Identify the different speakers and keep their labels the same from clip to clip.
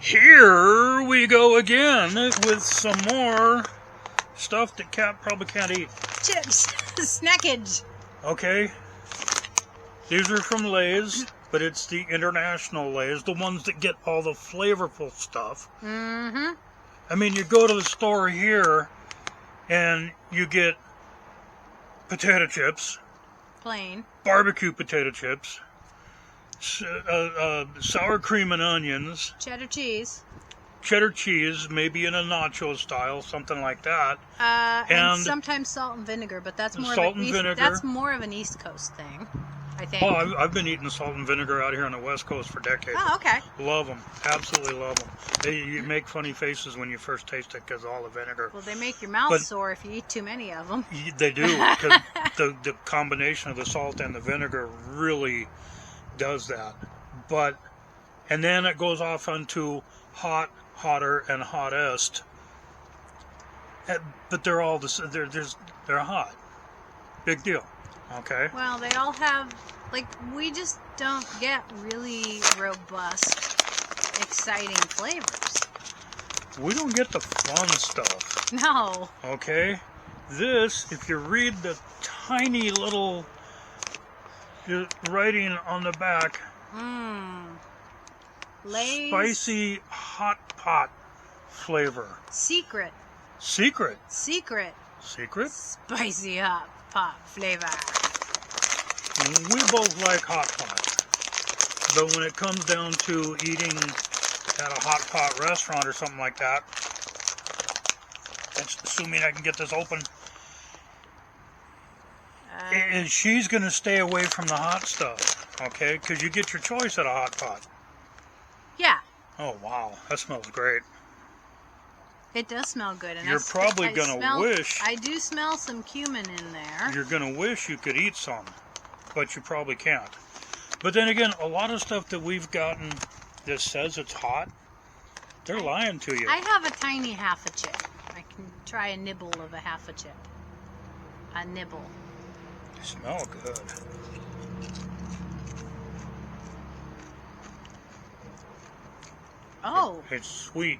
Speaker 1: Here we go again with some more stuff that Cat probably can't eat.
Speaker 2: Chips. Snackage.
Speaker 1: Okay. These are from Lay's, but it's the international Lay's, the ones that get all the flavorful stuff.
Speaker 2: Mm-hmm.
Speaker 1: I mean, you go to the store here and you get potato chips.
Speaker 2: Plain.
Speaker 1: Barbecue potato chips. Sour cream and onions.
Speaker 2: Cheddar cheese.
Speaker 1: Cheddar cheese, maybe in a nacho style, something like that.
Speaker 2: And sometimes salt and vinegar, but that's more that's more of an East Coast thing, I think.
Speaker 1: Oh, I've been eating salt and vinegar out here on the West Coast for decades.
Speaker 2: Oh, okay.
Speaker 1: Love them. Absolutely love them. You make funny faces when you first taste it because of all the vinegar.
Speaker 2: Well, they make your mouth sore if you eat too many of them.
Speaker 1: They do, because the combination of the salt and the vinegar really does that. And then it goes off onto hot, hotter, and hottest. But they're all they're hot. Big deal. Okay.
Speaker 2: Well, they all have, like, we just don't get really robust, exciting flavors.
Speaker 1: We don't get the fun stuff.
Speaker 2: No.
Speaker 1: Okay. This, if you read the tiny little writing on the back,
Speaker 2: Lay's
Speaker 1: spicy hot pot flavor.
Speaker 2: Secret.
Speaker 1: Secret.
Speaker 2: Spicy hot pot flavor.
Speaker 1: We both like hot pot, but when it comes down to eating at a hot pot restaurant or something like that, that's assuming I can get this open, she's going to stay away from the hot stuff, okay? Because you get your choice at a hot pot.
Speaker 2: Yeah.
Speaker 1: Oh, wow. That smells great.
Speaker 2: It does smell good. And
Speaker 1: you're probably going to wish...
Speaker 2: I do smell some cumin in there.
Speaker 1: You're going to wish you could eat some, but you probably can't. But then again, a lot of stuff that we've gotten that says it's hot, they're lying to you.
Speaker 2: I have a tiny half a chip. I can try a nibble of a half a chip. A nibble.
Speaker 1: They smell good.
Speaker 2: Oh.
Speaker 1: It's sweet.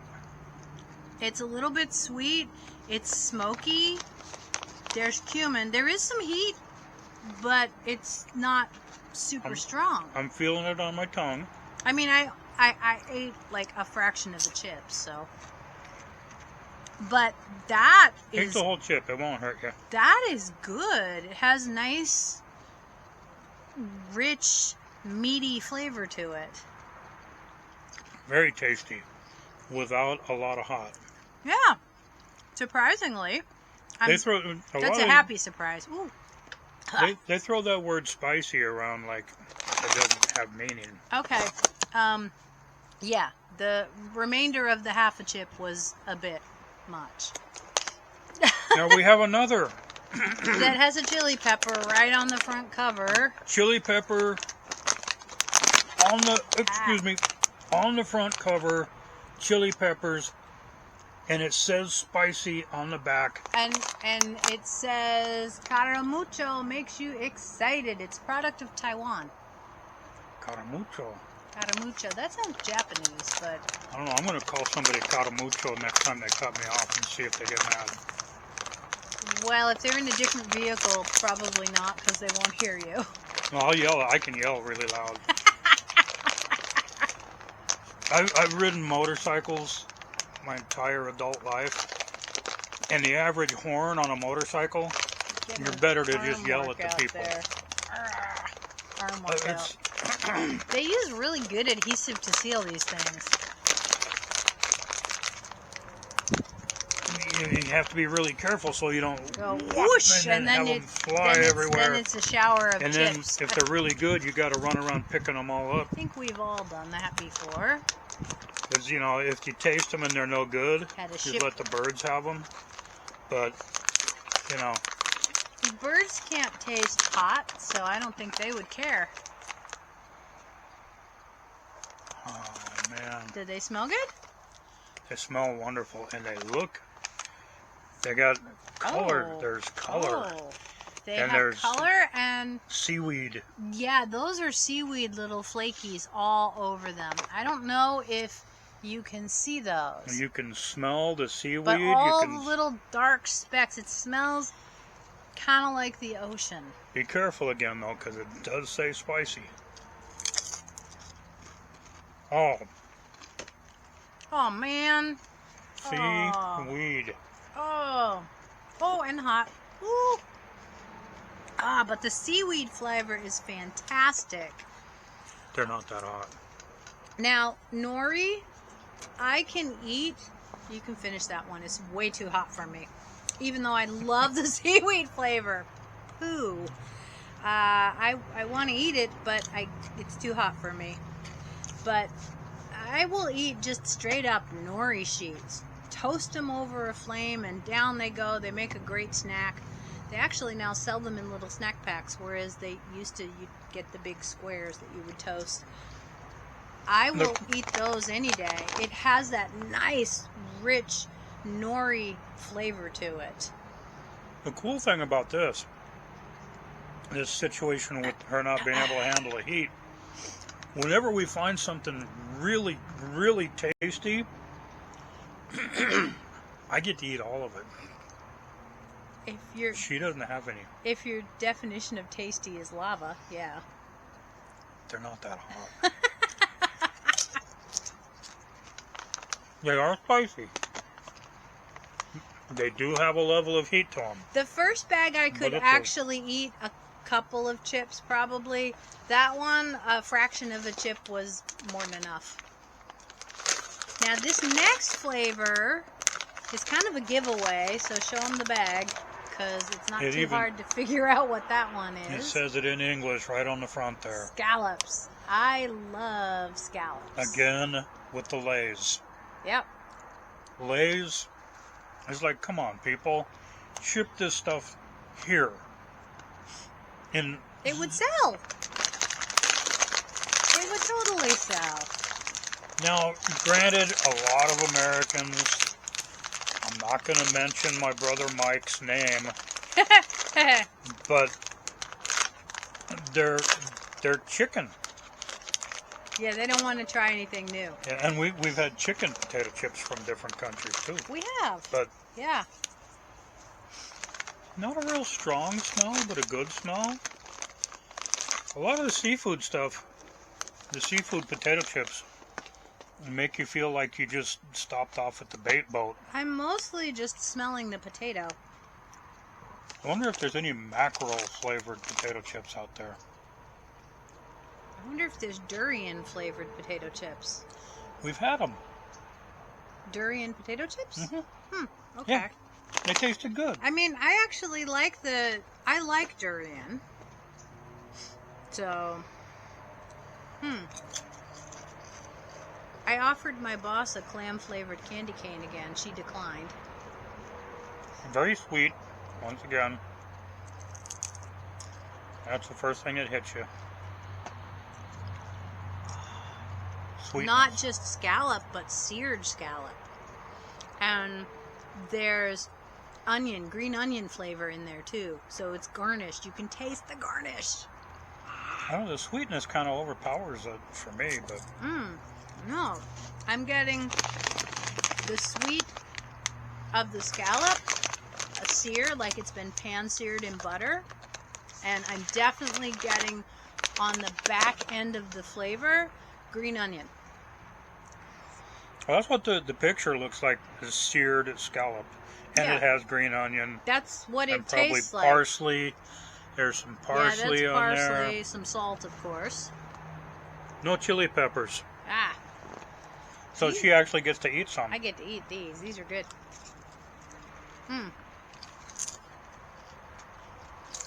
Speaker 2: It's a little bit sweet. It's smoky. There's cumin. There is some heat, but it's not super strong.
Speaker 1: I'm feeling it on my tongue.
Speaker 2: I mean, I ate like a fraction of the chips, so. But that is...
Speaker 1: Take the whole chip. It won't hurt you.
Speaker 2: That is good. It has nice, rich, meaty flavor to it.
Speaker 1: Very tasty, without a lot of hot.
Speaker 2: Yeah, surprisingly.
Speaker 1: That's
Speaker 2: a happy surprise. Ooh.
Speaker 1: They throw that word spicy around like it doesn't have meaning.
Speaker 2: Okay. Yeah, the remainder of the half a chip was a bit much.
Speaker 1: Now we have another.
Speaker 2: That has a chili pepper right on the front cover.
Speaker 1: Chili pepper on the, on the front cover, chili peppers, and it says spicy on the back.
Speaker 2: And it says Caramucho makes you excited. It's product of Taiwan.
Speaker 1: Caramucho.
Speaker 2: Caramucho. That sounds Japanese, but
Speaker 1: I don't know. I'm going to call somebody Caramucho next time they cut me off and see if they get mad.
Speaker 2: Well, if they're in a different vehicle, probably not, because they won't hear you.
Speaker 1: Well, I'll yell. I can yell really loud. I've ridden motorcycles my entire adult life, and the average horn on a motorcycle, you're better to just yell at the people.
Speaker 2: Arm workout. They use really good adhesive to seal these things.
Speaker 1: You have to be really careful so you don't
Speaker 2: go whoosh
Speaker 1: and then have them fly everywhere.
Speaker 2: Then it's a shower of
Speaker 1: chips. And then if they're really good, you got to run around picking them all up.
Speaker 2: I think we've all done that before.
Speaker 1: Because, you know, if you taste them and they're no good, you let the birds have them. But, you know.
Speaker 2: The birds can't taste hot, so I don't think they would care.
Speaker 1: Oh, man.
Speaker 2: Did they smell good?
Speaker 1: They smell wonderful, and they look... They got color.
Speaker 2: Oh.
Speaker 1: There's color.
Speaker 2: Oh. They have color and...
Speaker 1: Seaweed.
Speaker 2: Yeah, those are seaweed little flakies all over them. I don't know if you can see those.
Speaker 1: You can smell the seaweed.
Speaker 2: But all
Speaker 1: you can
Speaker 2: the little dark specks, it smells kind of like the ocean.
Speaker 1: be careful again though, because it does say spicy. Oh,
Speaker 2: Oh, man.
Speaker 1: seaweed.
Speaker 2: Oh. Oh, and hot. Ooh. Ah, but the seaweed flavor is fantastic.
Speaker 1: They're not that hot.
Speaker 2: Now, nori, I can eat. You can finish that one. It's way too hot for me. Even though I love the seaweed flavor. Poo. I want to eat it, but it's too hot for me. But I will eat just straight up nori sheets. Toast them over a flame and down they go. They make a great snack. They actually now sell them in little snack packs, whereas they used to, you'd get the big squares that you would toast. I will eat those any day. It has that nice, rich nori flavor to it.
Speaker 1: The cool thing about this situation with her not being able to handle the heat, whenever we find something really, really tasty, I get to eat all of it. She doesn't have any.
Speaker 2: If your definition of tasty is lava, yeah.
Speaker 1: They're not that hot. They are spicy. They do have a level of heat to them.
Speaker 2: The first bag I could actually eat a couple of chips probably. That one, a fraction of a chip was more than enough. Now this next flavor is kind of a giveaway, so show them the bag because it's not too hard to figure out what that one is.
Speaker 1: It says it in English right on the front there.
Speaker 2: Scallops. I love scallops.
Speaker 1: Again with the Lays.
Speaker 2: Yep.
Speaker 1: Lays is like, come on, people, ship this stuff here.
Speaker 2: It would sell. It would totally sell.
Speaker 1: Now, granted, a lot of Americans, I'm not going to mention my brother Mike's name, but they're chicken.
Speaker 2: Yeah, they don't want to try anything new.
Speaker 1: Yeah, and we've had chicken potato chips from different countries too.
Speaker 2: We have.
Speaker 1: But
Speaker 2: yeah.
Speaker 1: Not a real strong smell, but a good smell. A lot of the seafood stuff, the seafood potato chips, make you feel like you just stopped off at the bait boat.
Speaker 2: I'm mostly just smelling the potato.
Speaker 1: I wonder if there's any mackerel flavored potato chips out there.
Speaker 2: I wonder if there's durian flavored potato chips.
Speaker 1: We've had them.
Speaker 2: Durian potato chips?
Speaker 1: Mm-hmm.
Speaker 2: Okay.
Speaker 1: Yeah, they tasted good.
Speaker 2: I mean, I actually like I like durian. So, I offered my boss a clam flavored candy cane again. She declined.
Speaker 1: Very sweet, once again. That's the first thing that hits you. Sweet.
Speaker 2: Not just scallop, but seared scallop. And there's green onion flavor in there too. So it's garnished. You can taste the garnish.
Speaker 1: I don't know, the sweetness kind of overpowers it for me, but...
Speaker 2: No. I'm getting the sweet of the scallop, a sear, like it's been pan-seared in butter. And I'm definitely getting, on the back end of the flavor, green onion.
Speaker 1: Well, that's what the picture looks like, is seared scallop. And
Speaker 2: Yeah.
Speaker 1: it has green onion.
Speaker 2: That's what it
Speaker 1: and probably
Speaker 2: tastes like.
Speaker 1: parsley. There's some parsley on
Speaker 2: parsley,
Speaker 1: there.
Speaker 2: some salt, of course.
Speaker 1: No chili peppers.
Speaker 2: Ah,
Speaker 1: So she actually gets to eat some.
Speaker 2: I get to eat these. These are good.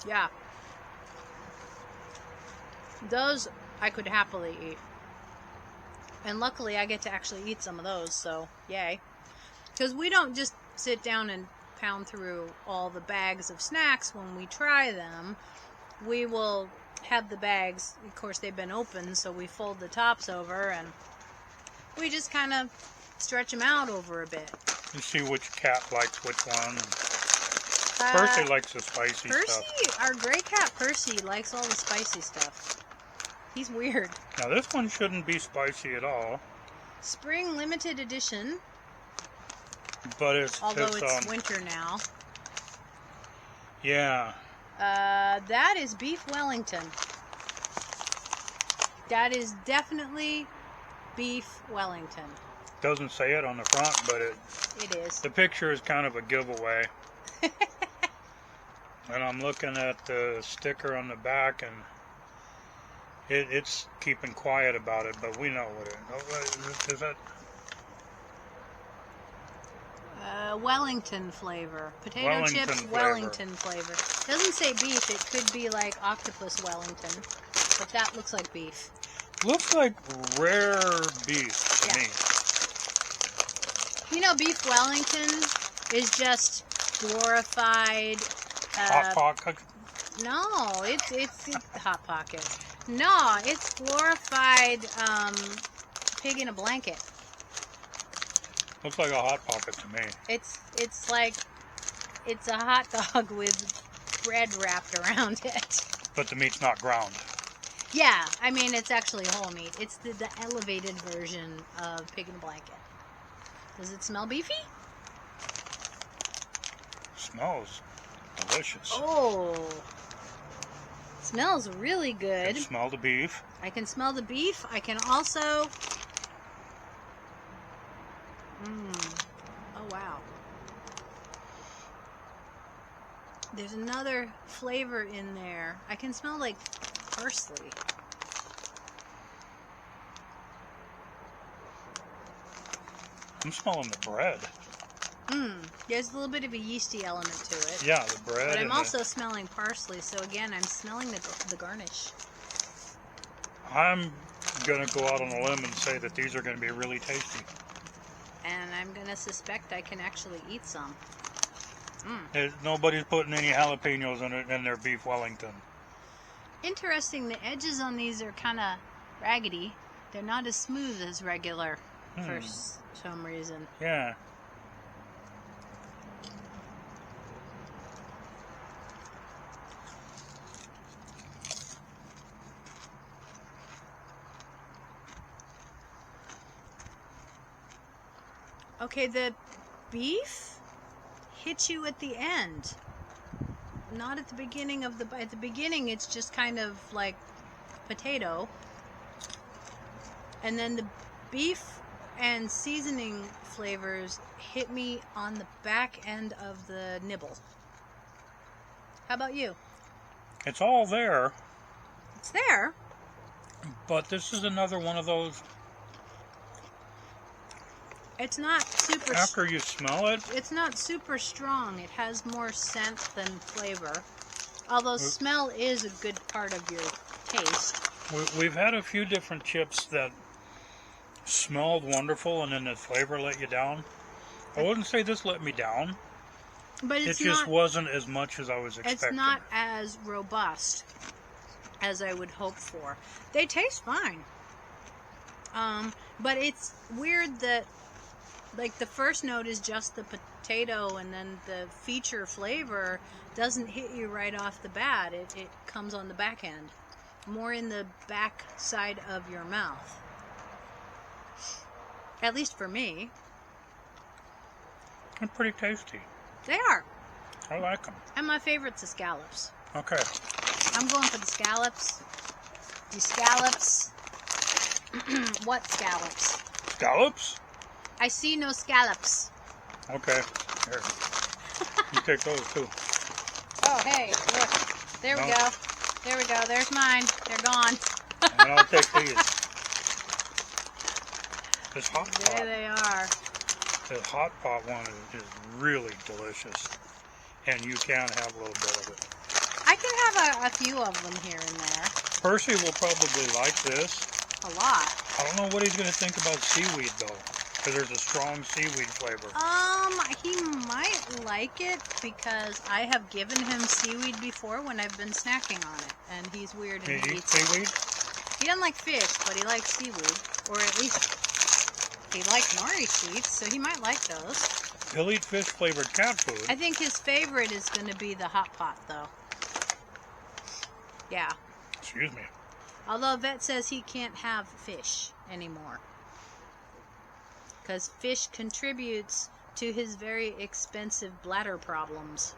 Speaker 2: Yeah. Those I could happily eat. And luckily I get to actually eat some of those, so yay. Because we don't just sit down and pound through all the bags of snacks when we try them. We will have the bags, of course they've been opened, so we fold the tops over and we just kind of stretch them out over a bit.
Speaker 1: You see which cat likes which one. Percy likes the spicy stuff.
Speaker 2: Our gray cat Percy likes all the spicy stuff. He's weird.
Speaker 1: Now this one shouldn't be spicy at all.
Speaker 2: Spring limited edition,
Speaker 1: But it's
Speaker 2: although it's winter now.
Speaker 1: Yeah.
Speaker 2: That is beef Wellington. That is definitely beef Wellington.
Speaker 1: Doesn't say it on the front, but
Speaker 2: It is.
Speaker 1: the picture is kind of a giveaway. And I'm looking at the sticker on the back, and it's keeping quiet about it, but we know what it is. That
Speaker 2: Wellington flavor. Potato
Speaker 1: Wellington
Speaker 2: chips,
Speaker 1: flavor.
Speaker 2: Wellington flavor. Doesn't say beef. It could be like octopus Wellington. But that looks like beef.
Speaker 1: looks like rare beef to
Speaker 2: Yeah.
Speaker 1: me.
Speaker 2: You know, beef Wellington is just glorified...
Speaker 1: Hot Pocket.
Speaker 2: No, it's Hot Pocket. No, it's glorified pig in a blanket.
Speaker 1: Looks like a Hot Pocket to me.
Speaker 2: It's like it's a hot dog with bread wrapped around it.
Speaker 1: But the meat's not ground.
Speaker 2: Yeah, I mean it's actually whole meat. It's the elevated version of pig in a blanket. Does it smell beefy?
Speaker 1: Smells delicious.
Speaker 2: Oh, smells really good.
Speaker 1: You smell the beef.
Speaker 2: I can smell the beef. I can also... Oh, wow. There's another flavor in there. I can smell, like, parsley.
Speaker 1: I'm smelling the bread.
Speaker 2: There's a little bit of a yeasty element to it.
Speaker 1: Yeah, the bread.
Speaker 2: But I'm
Speaker 1: and
Speaker 2: also smelling parsley, so again, I'm smelling the garnish.
Speaker 1: I'm going to go out on a limb and say that these are going to be really tasty.
Speaker 2: And I'm going to suspect I can actually eat some.
Speaker 1: Nobody's putting any jalapenos in their beef Wellington.
Speaker 2: Interesting, the edges on these are kind of raggedy. They're not as smooth as regular for some reason.
Speaker 1: Yeah.
Speaker 2: Okay, the beef hits you at the end. Not at the beginning of at the beginning it's just kind of like potato. And then the beef and seasoning flavors hit me on the back end of the nibble. How about you?
Speaker 1: It's all there,
Speaker 2: It's there.
Speaker 1: but this is another one of those,
Speaker 2: It's not super
Speaker 1: after you smell it,
Speaker 2: It's not super strong. It has more scent than flavor. Although smell is a good part of your taste.
Speaker 1: we've had a few different chips that smelled wonderful and then the flavor let you down. I wouldn't say this let me down.
Speaker 2: But
Speaker 1: It
Speaker 2: it's
Speaker 1: just
Speaker 2: not
Speaker 1: wasn't as much as I was expecting.
Speaker 2: it's not as robust as I would hope for. They taste fine. But it's weird that like the first note is just the potato and then the feature flavor doesn't hit you right off the bat. It comes on the back end. More in the back side of your mouth. At least for me.
Speaker 1: They're pretty tasty.
Speaker 2: They are.
Speaker 1: I like them.
Speaker 2: And my favorite's the scallops.
Speaker 1: Okay.
Speaker 2: I'm going for the scallops. The scallops. What scallops?
Speaker 1: Scallops?
Speaker 2: I see no scallops.
Speaker 1: Okay. Here. You take those too.
Speaker 2: Oh, hey, look. There we
Speaker 1: No.
Speaker 2: go. There we go. There's mine. They're gone.
Speaker 1: And I'll take these. This hot
Speaker 2: There
Speaker 1: pot.
Speaker 2: they are.
Speaker 1: The hot pot one is really delicious. And you can have a little bit of it.
Speaker 2: I can have a few of them here and there.
Speaker 1: Percy will probably like this.
Speaker 2: A lot.
Speaker 1: I don't know what he's going to think about seaweed though. Because there's a strong seaweed flavor.
Speaker 2: He might like it because I have given him seaweed before when I've been snacking on it. And he's weird and
Speaker 1: He
Speaker 2: he
Speaker 1: eats
Speaker 2: eats it.
Speaker 1: seaweed?
Speaker 2: He doesn't like fish, but he likes seaweed. Or at least he likes nori sheets, so he might like those.
Speaker 1: He'll eat fish flavored cat food.
Speaker 2: I think his favorite is going to be the hot pot, though. Yeah.
Speaker 1: Excuse me.
Speaker 2: Although Vet says he can't have fish anymore. because fish contributes to his very expensive bladder problems.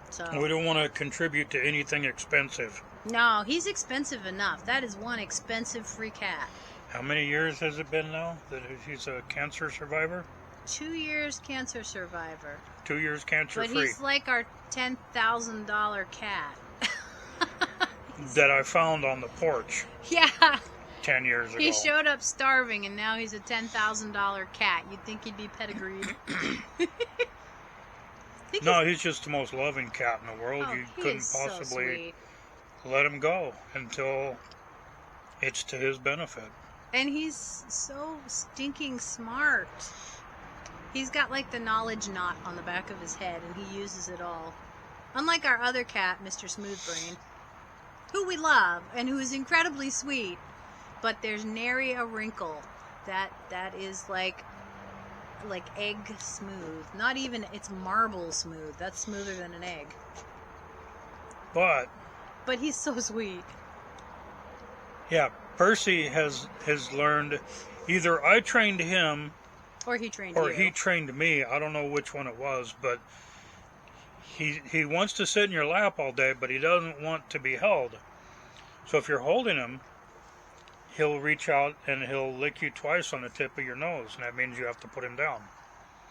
Speaker 2: So
Speaker 1: We don't want to contribute to anything expensive.
Speaker 2: no, he's expensive enough. That is one expensive free cat.
Speaker 1: How many years has it been now that he's a cancer survivor?
Speaker 2: 2 years cancer survivor.
Speaker 1: 2 years cancer
Speaker 2: But
Speaker 1: free.
Speaker 2: he's like our $10,000 cat.
Speaker 1: That I found on the porch
Speaker 2: Yeah.
Speaker 1: 10 years ago.
Speaker 2: He showed up starving, and now he's a $10,000 cat. You'd think he'd be pedigreed.
Speaker 1: No, he's just the most loving cat in the world.
Speaker 2: Oh,
Speaker 1: You
Speaker 2: he
Speaker 1: couldn't
Speaker 2: is so
Speaker 1: possibly
Speaker 2: sweet.
Speaker 1: let him go until it's to his benefit.
Speaker 2: And he's so stinking smart. He's got like the knowledge knot on the back of his head, and he uses it all. Unlike our other cat, Mr. Smoothbrain, who we love and who is incredibly sweet, but there's nary a wrinkle. That is like egg smooth. Not even, it's marble smooth. That's smoother than an egg.
Speaker 1: But
Speaker 2: But he's so sweet.
Speaker 1: yeah, Percy has learned, either I trained him
Speaker 2: Or he trained
Speaker 1: or
Speaker 2: you.
Speaker 1: he trained me. I don't know which one it was, but he wants to sit in your lap all day, but he doesn't want to be held. So if you're holding him, he'll reach out and he'll lick you twice on the tip of your nose, and that means you have to put him down.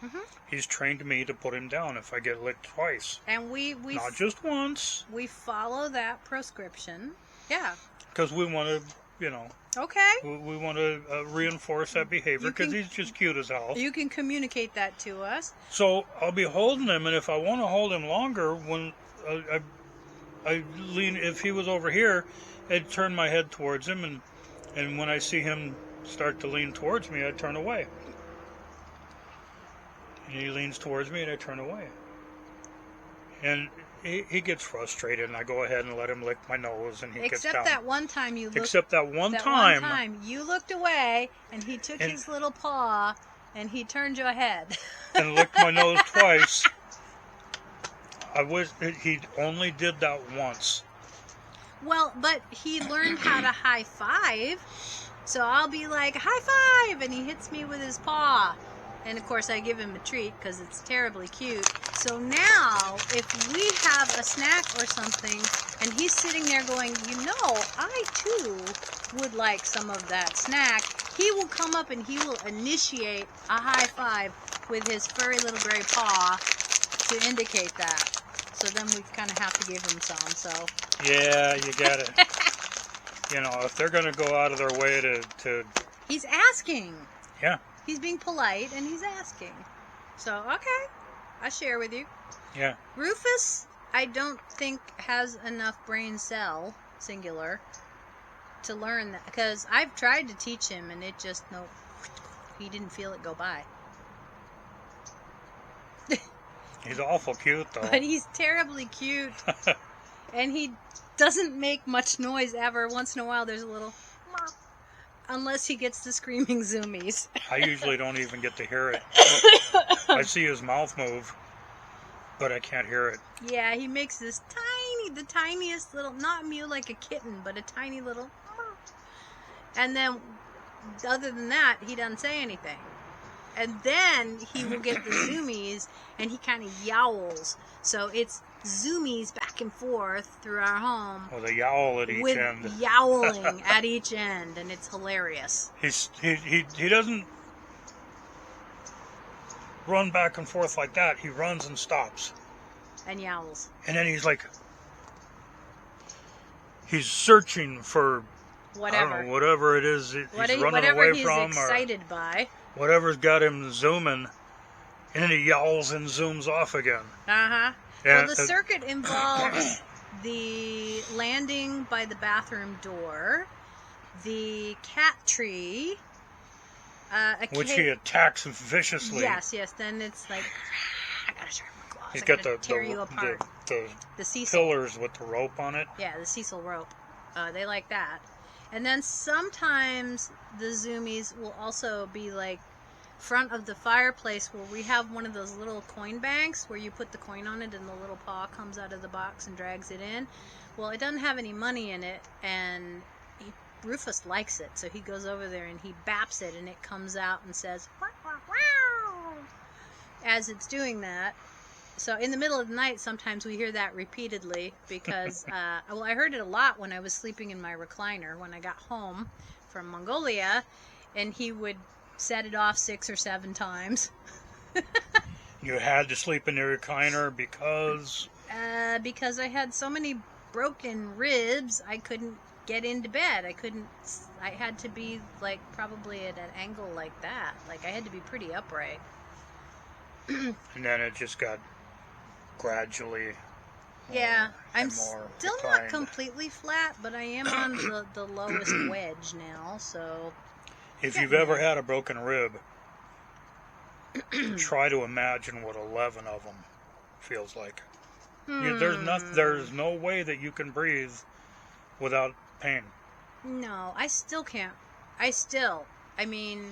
Speaker 2: Mhm.
Speaker 1: He's trained me to put him down if I get licked twice,
Speaker 2: And we
Speaker 1: not just once,
Speaker 2: we follow that prescription. Yeah.
Speaker 1: because we want to, you know,
Speaker 2: Okay.
Speaker 1: we want to reinforce that behavior
Speaker 2: You
Speaker 1: because
Speaker 2: can-
Speaker 1: he's just cute as hell.
Speaker 2: You can communicate that to us.
Speaker 1: So I'll be holding him, and if I want to hold him longer, when I lean, if he was over here, I'd turn my head towards him, and when I see him start to lean towards me, I turn away. And he leans towards me, and I turn away. And he gets frustrated, and I go ahead and let him lick my nose, and he gets
Speaker 2: Except
Speaker 1: down.
Speaker 2: that one time you looked.
Speaker 1: Except that one
Speaker 2: That
Speaker 1: time,
Speaker 2: one time you looked away, and he took
Speaker 1: And-
Speaker 2: his little paw, and he turned your head.
Speaker 1: and licked my nose twice. I wish he only did that once.
Speaker 2: Well, but he learned how to high five. So I'll be like, high five! And he hits me with his paw. And of course, I give him a treat because it's terribly cute. So now, if we have a snack or something, and he's sitting there going, you know, I too would like some of that snack, he will come up and he will initiate a high five with his furry little gray paw to indicate that. So then we kind of have to give him some. So
Speaker 1: Yeah, you got it. You know, if they're going to go out of their way to
Speaker 2: he's asking.
Speaker 1: yeah,
Speaker 2: He's being polite and he's asking. So, okay. I share with you.
Speaker 1: yeah.
Speaker 2: Rufus, I don't think has enough brain cell, singular, to learn that. Because I've tried to teach him and it just, no, he didn't feel it go by.
Speaker 1: He's awful cute, though.
Speaker 2: But he's terribly cute. And he doesn't make much noise ever. Once in a while there's a little, "Mop," unless he gets the screaming zoomies.
Speaker 1: I usually don't even get to hear it. I see his mouth move, but I can't hear it.
Speaker 2: Yeah, he makes this the tiniest little, not mew like a kitten, but a tiny little, and then other than that, he doesn't say anything. And then he will get the zoomies, and he kind of yowls. So it's zoomies back and forth through our home
Speaker 1: With a yowl at each
Speaker 2: with
Speaker 1: end.
Speaker 2: yowling at each end, and it's hilarious.
Speaker 1: He doesn't run back and forth like that. He runs and stops.
Speaker 2: And yowls.
Speaker 1: And then he's like, he's searching for, I
Speaker 2: Whatever.
Speaker 1: don't know, whatever it is he's running
Speaker 2: Whatever
Speaker 1: away
Speaker 2: he's
Speaker 1: from,
Speaker 2: excited by.
Speaker 1: or whatever's got him zooming. And then he yowls and zooms off again.
Speaker 2: Uh-huh.
Speaker 1: Yeah,
Speaker 2: Well, the circuit involves the landing by the bathroom door, the cat tree,
Speaker 1: which he attacks viciously.
Speaker 2: Yes. Then it's like, I gotta sharpen my claws.
Speaker 1: He's
Speaker 2: I
Speaker 1: got
Speaker 2: gotta tear you apart.
Speaker 1: the
Speaker 2: Cecil.
Speaker 1: pillars with the rope on it.
Speaker 2: Yeah, the Cecil rope. They like that. And then sometimes the zoomies will also be like front of the fireplace where we have one of those little coin banks where you put the coin on it and the little paw comes out of the box and drags it in. Well, it doesn't have any money in it, and Rufus likes it, so he goes over there and he baps it, and it comes out and says, "Wow, wow, wow," as it's doing that. So in the middle of the night, sometimes we hear that repeatedly because, well, I heard it a lot when I was sleeping in my recliner when I got home from Mongolia, and he would set it off 6 or 7 times.
Speaker 1: You had to sleep in your recliner because?
Speaker 2: Because I had so many broken ribs, I couldn't get into bed. I had to be like probably at an angle like that. Like I had to be pretty upright.
Speaker 1: And then it just got gradually
Speaker 2: Yeah, I'm
Speaker 1: more
Speaker 2: still
Speaker 1: declined.
Speaker 2: not completely flat, but I am on the lowest wedge now, so...
Speaker 1: If you've ever had a broken rib, try to imagine what 11 of them feels like. There's no way that you can breathe without pain.
Speaker 2: No, I still can't. I mean,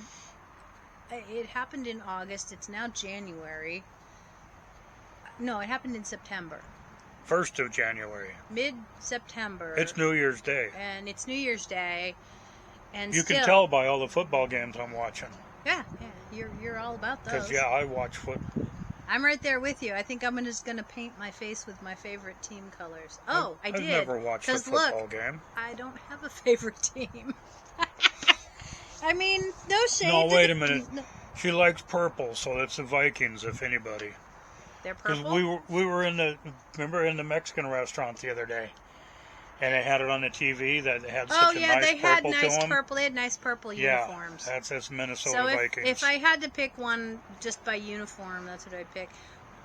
Speaker 2: it happened in August. It's now January. No, it happened in September.
Speaker 1: 1st of January.
Speaker 2: Mid-September.
Speaker 1: It's New Year's Day.
Speaker 2: And it's New Year's Day. And
Speaker 1: you can tell by all the football games I'm watching.
Speaker 2: Yeah. You're all about those.
Speaker 1: Because, yeah, I watch
Speaker 2: I'm right there with you. I think I'm just going to paint my face with my favorite team colors. Oh, I did.
Speaker 1: I've never watched a football game.
Speaker 2: I don't have a favorite team. I mean, no shade.
Speaker 1: No, wait a minute. She likes purple, so that's the Vikings, if anybody.
Speaker 2: They're purple?
Speaker 1: Because we were in the Mexican restaurant the other day, and they had it on the TV that it had such a nice purple to them. Oh, yeah, they had nice purple.
Speaker 2: They had nice purple uniforms.
Speaker 1: Yeah, that's Minnesota
Speaker 2: so
Speaker 1: Vikings.
Speaker 2: If I had to pick one just by uniform, that's what I'd pick.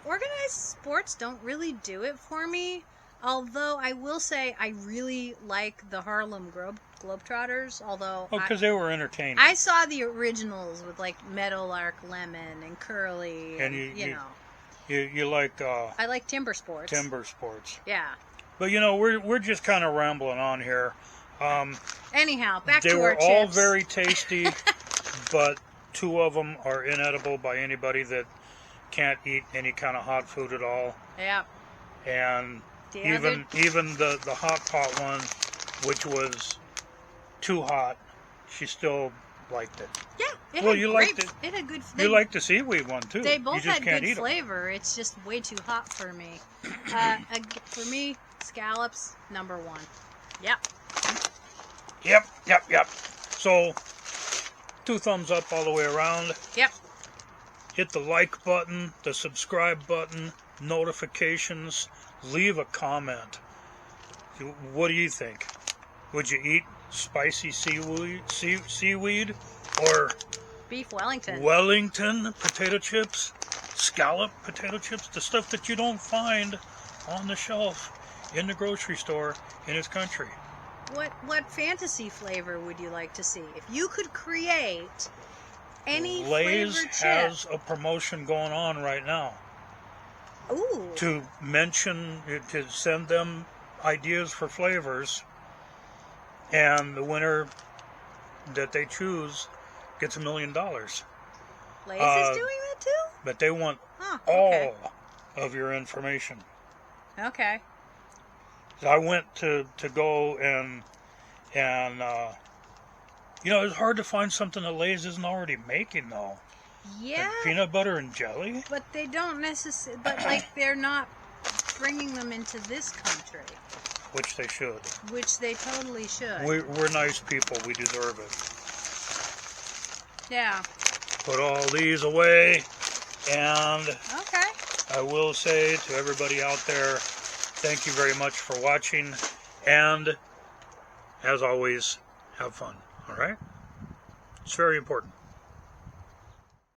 Speaker 2: Organized sports don't really do it for me, although I will say I really like the Harlem Globetrotters, although...
Speaker 1: Oh, because they were entertaining.
Speaker 2: I saw the originals with, like, Meadowlark Lemon and Curly, and you know...
Speaker 1: You like...
Speaker 2: I like timber sports.
Speaker 1: Timber sports.
Speaker 2: Yeah.
Speaker 1: But, you know, we're just kind of rambling on here.
Speaker 2: Anyhow, back to our chips.
Speaker 1: They were all very tasty, but 2 of them are inedible by anybody that can't eat any kind of hot food at all.
Speaker 2: Yeah.
Speaker 1: And even the hot pot one, which was too hot, she still liked it.
Speaker 2: Yeah.
Speaker 1: Liked it.
Speaker 2: It had good.
Speaker 1: You liked the seaweed one too.
Speaker 2: They both
Speaker 1: had
Speaker 2: good flavor. It's just way too hot for me. For me, scallops #1. Yep.
Speaker 1: Yep. So 2 thumbs up all the way around.
Speaker 2: Yep.
Speaker 1: Hit the like button, the subscribe button, notifications. Leave a comment. What do you think? Would you eat spicy seaweed or
Speaker 2: beef Wellington?
Speaker 1: Wellington potato chips, scallop potato chips, the stuff that you don't find on the shelf in the grocery store in this country.
Speaker 2: What fantasy flavor would you like to see? If you could create any
Speaker 1: Lay's
Speaker 2: flavored chip.
Speaker 1: has a promotion going on right now.
Speaker 2: Ooh.
Speaker 1: To send them ideas for flavors, and the winner that they choose gets $1 million.
Speaker 2: Lay's is doing that too?
Speaker 1: But they want all of your information.
Speaker 2: Okay.
Speaker 1: So I went to go and you know, it's hard to find something that Lay's isn't already making though.
Speaker 2: Yeah.
Speaker 1: Like peanut butter and jelly?
Speaker 2: But they don't necessarily, but like they're not bringing them into this country.
Speaker 1: Which they should.
Speaker 2: Which they totally should.
Speaker 1: We're nice people. We deserve it.
Speaker 2: Yeah.
Speaker 1: Put all these away, and
Speaker 2: okay.
Speaker 1: I will say to everybody out there, thank you very much for watching, and as always, have fun. All right? It's very important.